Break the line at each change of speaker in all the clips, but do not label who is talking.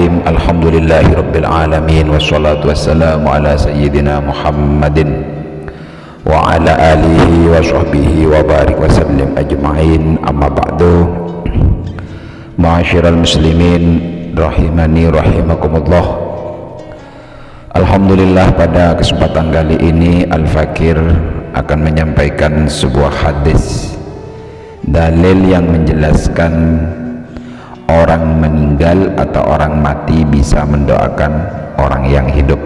Bismillahirrahmanirrahim. Alhamdulillahirabbil alamin wassalatu wassalamu ala sayyidina Muhammadin wa ala alihi wa sahbihi wa barik wa sallim ajma'in. Amma ba'du. Ma'asyiral muslimin rahimani rahimakumullah. Alhamdulillah, pada kesempatan kali ini Al-Fakir akan menyampaikan sebuah hadis dalil yang menjelaskan orang meninggal atau orang mati bisa mendoakan orang yang hidup.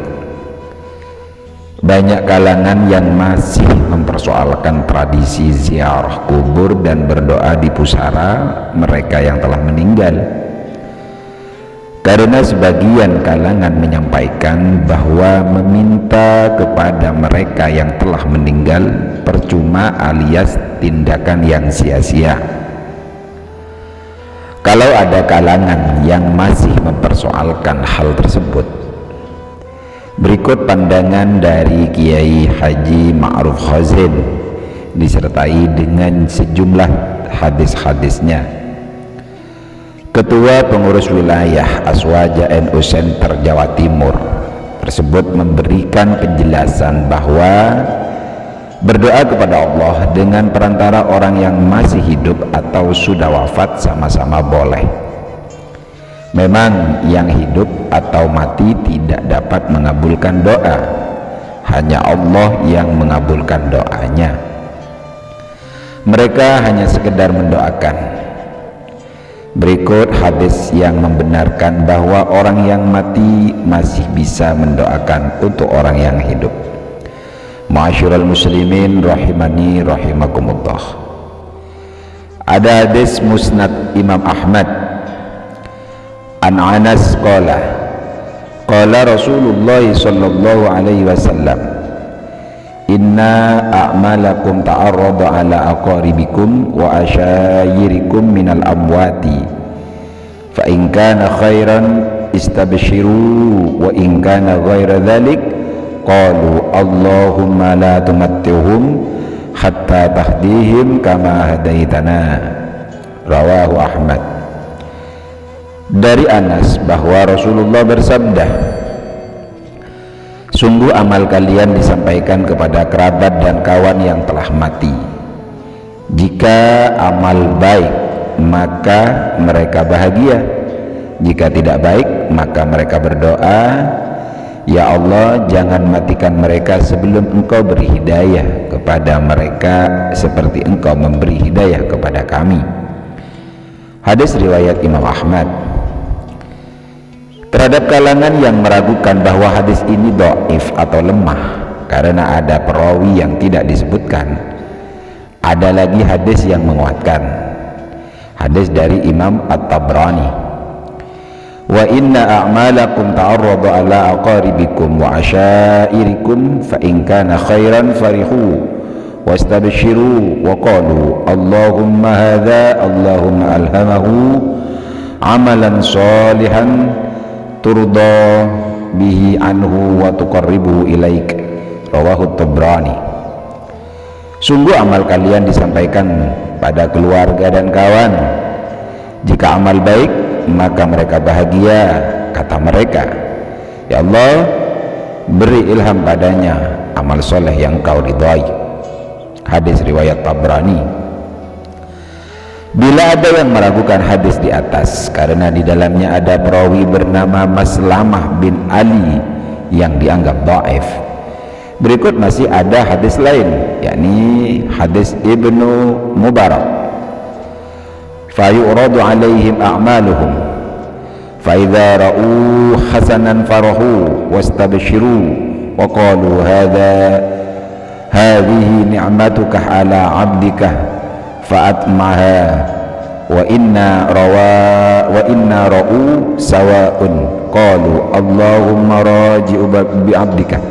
Banyak kalangan yang masih mempersoalkan tradisi ziarah kubur dan berdoa di pusara mereka yang telah meninggal, karena sebagian kalangan menyampaikan bahwa meminta kepada mereka yang telah meninggal percuma alias tindakan yang sia-sia. Kalau ada kalangan yang masih mempersoalkan hal tersebut, berikut pandangan dari Kiai Haji Ma'ruf Khazin disertai dengan sejumlah hadis-hadisnya. Ketua Pengurus Wilayah Aswaja NU Center Jawa Timur tersebut memberikan penjelasan bahwa berdoa kepada Allah dengan perantara orang yang masih hidup atau sudah wafat sama-sama boleh. Memang yang hidup atau mati tidak dapat mengabulkan doa, hanya Allah yang mengabulkan doanya. Mereka hanya sekedar mendoakan. Berikut hadis yang membenarkan bahwa orang yang mati masih bisa mendoakan untuk orang yang hidup. Ma'asyiral muslimin rahimani rahimakumullah. Ada hadis musnad Imam Ahmad an Anas qala Rasulullah sallallahu alaihi wasallam, inna a'malakum ta'arrada ala aqaribikum wa asyayirikum minal amwati fa in kana khairan istabshiru wa in kana ghaira dhalik qalu Allahumma la tumattihum hatta tahdihim kama hadaitana. Rawahu Ahmad. Dari Anas bahwa Rasulullah bersabda, sungguh amal kalian disampaikan kepada kerabat dan kawan yang telah mati. Jika amal baik maka mereka bahagia, jika tidak baik maka mereka berdoa, ya Allah, jangan matikan mereka sebelum Engkau beri hidayah kepada mereka seperti Engkau memberi hidayah kepada kami. Hadis riwayat Imam Ahmad. Terhadap kalangan yang meragukan bahwa hadis ini dhaif atau lemah karena ada perawi yang tidak disebutkan, ada lagi hadis yang menguatkan. Hadis dari Imam At-Tabrani, wa inna a'malakum ta'arrada ala aqaribikum wa asyairikum fa in kana khairan farihu wastabshiru wa qalu Allahumma hadha Allahumma alhamahu amalan salihan turda bihi anhu wa tuqarribuhu ilaik. Rawahu Tabrani. Sungguh amal kalian disampaikan pada keluarga dan kawan. Jika amal baik maka mereka bahagia, kata mereka, ya Allah, beri ilham padanya amal soleh yang Kau ridhai. Hadis riwayat Tabrani. Bila ada yang meragukan hadis di atas karena di dalamnya ada perawi bernama Maslamah bin Ali yang dianggap dhaif, berikut masih ada hadis lain, yakni hadis Ibnu Mubarak, fayuradu alaihim a'maluhum fa idza ra'u hasanan farahu wastabshiru wa qalu hadhihi ni'matuka ala 'abdika fa'atmaha wa inna ra'u sawa'un qalu Allahumma raji'u bi 'abdika.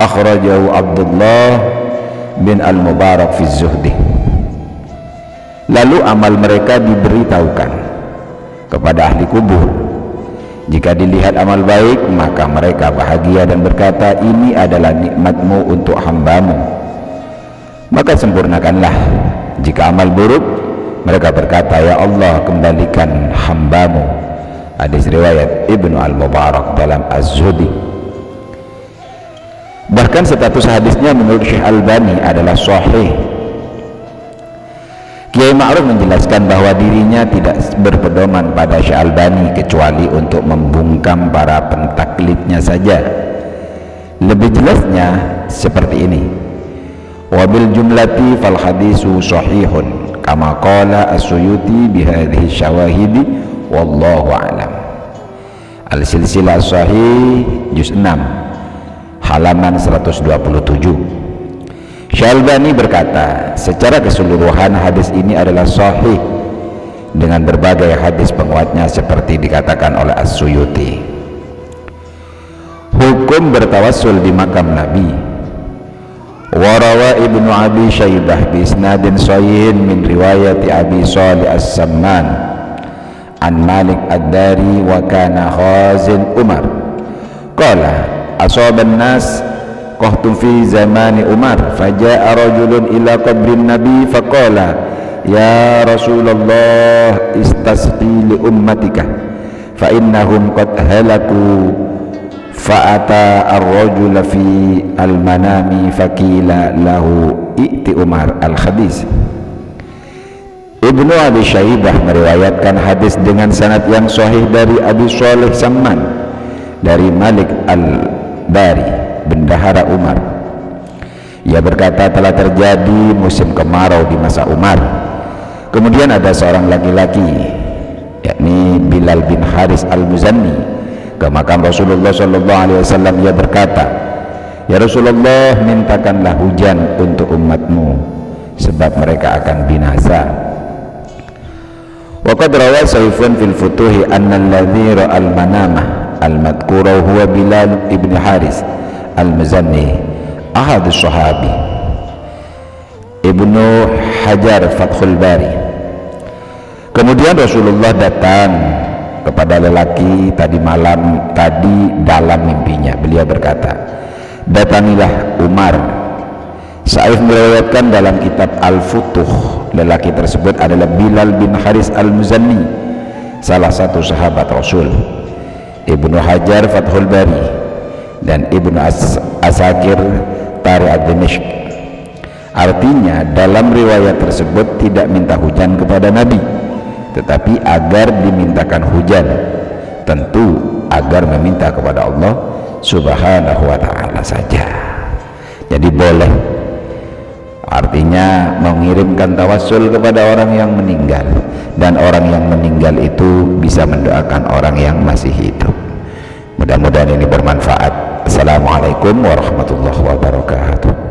Akhrajahu Abdullah bin Al-Mubarak fi Zuhdi. Lalu amal mereka diberitahukan kepada ahli kubur. Jika dilihat amal baik maka mereka bahagia dan berkata, ini adalah nikmatmu untuk hambamu, maka sempurnakanlah. Jika amal buruk mereka berkata, ya Allah, kembalikan hambamu hadis riwayat Ibnu Al-Mubarak dalam Az-Zuhdi. Bahkan status hadisnya menurut Syekh Albani adalah sahih. Kiai Ma'ruf menjelaskan bahwa dirinya tidak berpedoman pada Syekh Albani kecuali untuk membungkam para pentaklidnya saja. Lebih jelasnya seperti ini: wabil jumlati fal hadisu sahihun kama qala as-Suyuti bihadhihi syawahidi wallahu a'lam. Al-Silsilah Sahih juz 6 halaman 127. Syalbani berkata, secara keseluruhan hadis ini adalah sahih dengan berbagai hadis penguatnya seperti dikatakan oleh As-Suyuti. Hukum bertawassul di makam Nabi. Warawa Ibnu Abi Syaibah bi isnadin sahihin min riwayati Abi Shalih As-Samman an Malik Ad-Dari wa kana khazin Umar qala asaban nas qahtum fi zamani Umar faja'a rajulun ila qabrin nabi faqala ya Rasulullah istasqi li ummatika fa innahum qad halaku fa'ata ar-rajula fi al-manami faqila lahu i'ti Umar al-hadis. Ibnu Abi Syaibah meriwayatkan hadis dengan sanad yang sahih dari Abi Shalih Samman dari Malik Al-Dari, bendahara Umar. Ia berkata, telah terjadi musim kemarau di masa Umar. Kemudian ada seorang laki-laki, yakni Bilal bin Haris Al-Muzanni, ke makam Rasulullah SAW. Ia berkata, ya Rasulullah, mintakanlah hujan untuk umatmu sebab mereka akan binasa. Wa qad rawa Saifun fil Futuhi anna alladhi ra'al manamah al-madhkura huwa Bilal ibn Haris Al-Muzanni ahad sahabi. Ibnu Hajar Fathul Bari. Kemudian Rasulullah datang kepada lelaki tadi dalam mimpinya. Beliau berkata, datangilah Umar. Saif meriwayatkan dalam kitab Al-Futuh, lelaki tersebut adalah Bilal bin Haris Al-Muzanni, salah satu sahabat Rasul. Ibnu Hajar Fathul Bari dan Ibnu Asakir Tarikh ad-Dimashq. Artinya dalam riwayat tersebut tidak minta hujan kepada Nabi, tetapi agar dimintakan hujan, tentu agar meminta kepada Allah Subhanahu wa ta'ala saja. Jadi boleh, artinya mengirimkan tawassul kepada orang yang meninggal, dan orang yang meninggal itu bisa mendoakan orang yang masih hidup. Mudah-mudahan ini bermanfaat. Assalamualaikum warahmatullahi wabarakatuh.